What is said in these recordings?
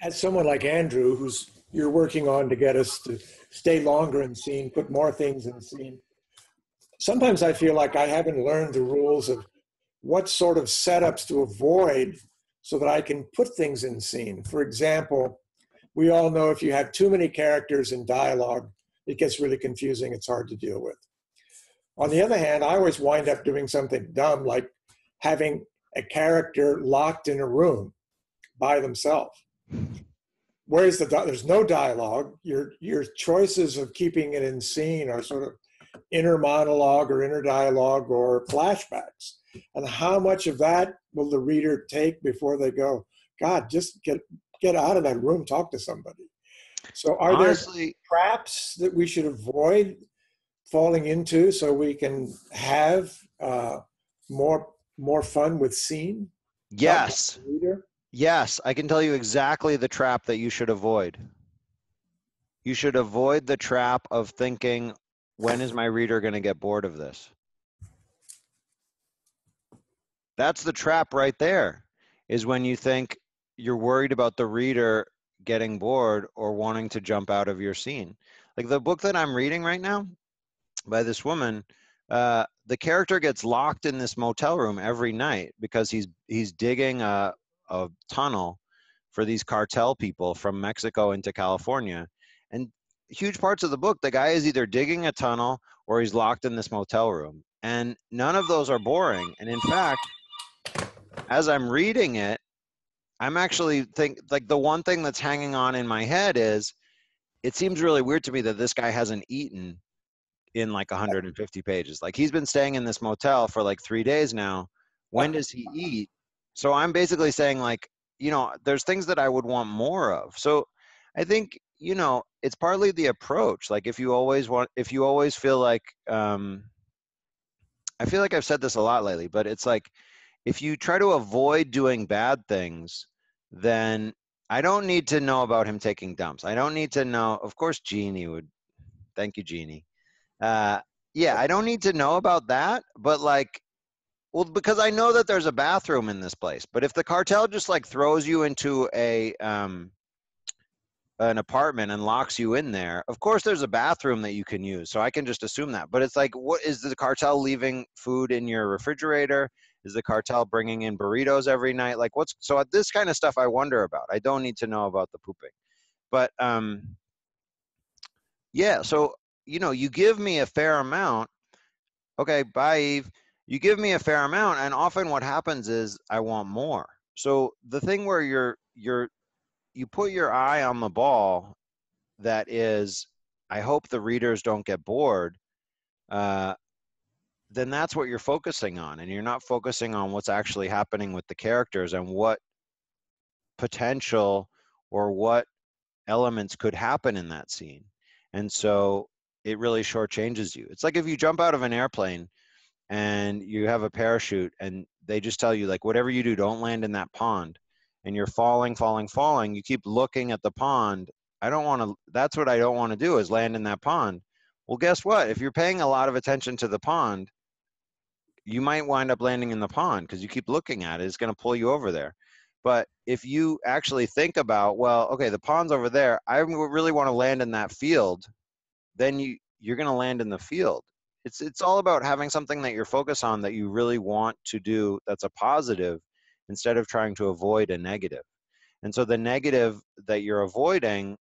as someone like Andrew, who's you're working on to get us to stay longer in scene, put more things in scene, sometimes I feel like I haven't learned the rules of what sort of setups to avoid so that I can put things in scene. For example, we all know if you have too many characters in dialogue, it gets really confusing. It's hard to deal with. On the other hand, I always wind up doing something dumb, like having a character locked in a room by themselves. Whereas there's no dialogue, your choices of keeping it in scene are sort of inner monologue or inner dialogue or flashbacks. And how much of that will the reader take before they go, God, just get out of that room, talk to somebody. So are Honestly, there traps that we should avoid falling into so we can have more fun with scene? yes. Yes, I can tell you exactly the trap that you should avoid. You should avoid the trap of thinking, when is my reader going to get bored of this? That's the trap right there, is when you think you're worried about the reader getting bored or wanting to jump out of your scene. Like the book that I'm reading right now by this woman, the character gets locked in this motel room every night because he's digging a tunnel for these cartel people from Mexico into California. And huge parts of the book, the guy is either digging a tunnel or he's locked in this motel room. And none of those are boring. And in fact, as I'm reading it, I'm actually like the one thing that's hanging on in my head is, it seems really weird to me that this guy hasn't eaten in like 150 pages. Like he's been staying in this motel for like 3 days now. When does he eat? So I'm basically saying, like, there's things that I would want more of. So I think, it's partly the approach. Like if you always feel like, I feel like I've said this a lot lately, but it's like, if you try to avoid doing bad things, then I don't need to know about him taking dumps. I don't need to know. Of course, Jeannie would. Thank you, Jeannie. Yeah, I don't need to know about that, but like, well, because I know that there's a bathroom in this place. But if the cartel just like throws you into an apartment and locks you in there, of course there's a bathroom that you can use. So I can just assume that. But it's like, what is the cartel leaving food in your refrigerator? Is the cartel bringing in burritos every night? Like so this kind of stuff I wonder about. I don't need to know about the pooping. But yeah, so you give me a fair amount. Okay, bye, Eve. You give me a fair amount, and often what happens is I want more. So the thing where you put your eye on the ball, that is, I hope the readers don't get bored, then that's what you're focusing on, and you're not focusing on what's actually happening with the characters and what potential or what elements could happen in that scene. And so it really shortchanges you. It's like if you jump out of an airplane and you have a parachute and they just tell you, like, whatever you do, don't land in that pond, and you're falling, you keep looking at the pond. That's what I don't want to do, is land in that pond. Well, guess what? If you're paying a lot of attention to the pond, you might wind up landing in the pond because you keep looking at it. It's going to pull you over there. But if you actually think about, well, okay, the pond's over there, I really want to land in that field, then you're going to land in the field. It's all about having something that you're focused on that you really want to do that's a positive, instead of trying to avoid a negative. And so the negative that you're avoiding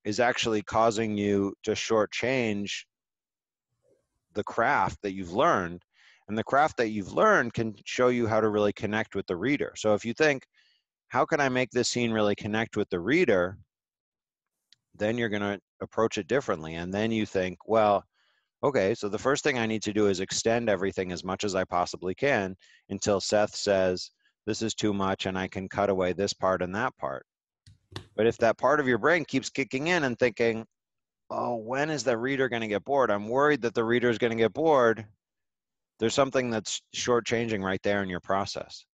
is actually causing you to shortchange the craft that you've learned. And the craft that you've learned can show you how to really connect with the reader. So if you think, how can I make this scene really connect with the reader? Then you're going to approach it differently. And then you think, well, okay, so the first thing I need to do is extend everything as much as I possibly can until Seth says, this is too much and I can cut away this part and that part. But if that part of your brain keeps kicking in and thinking, oh, when is the reader going to get bored? I'm worried that the reader is going to get bored. There's something that's shortchanging right there in your process.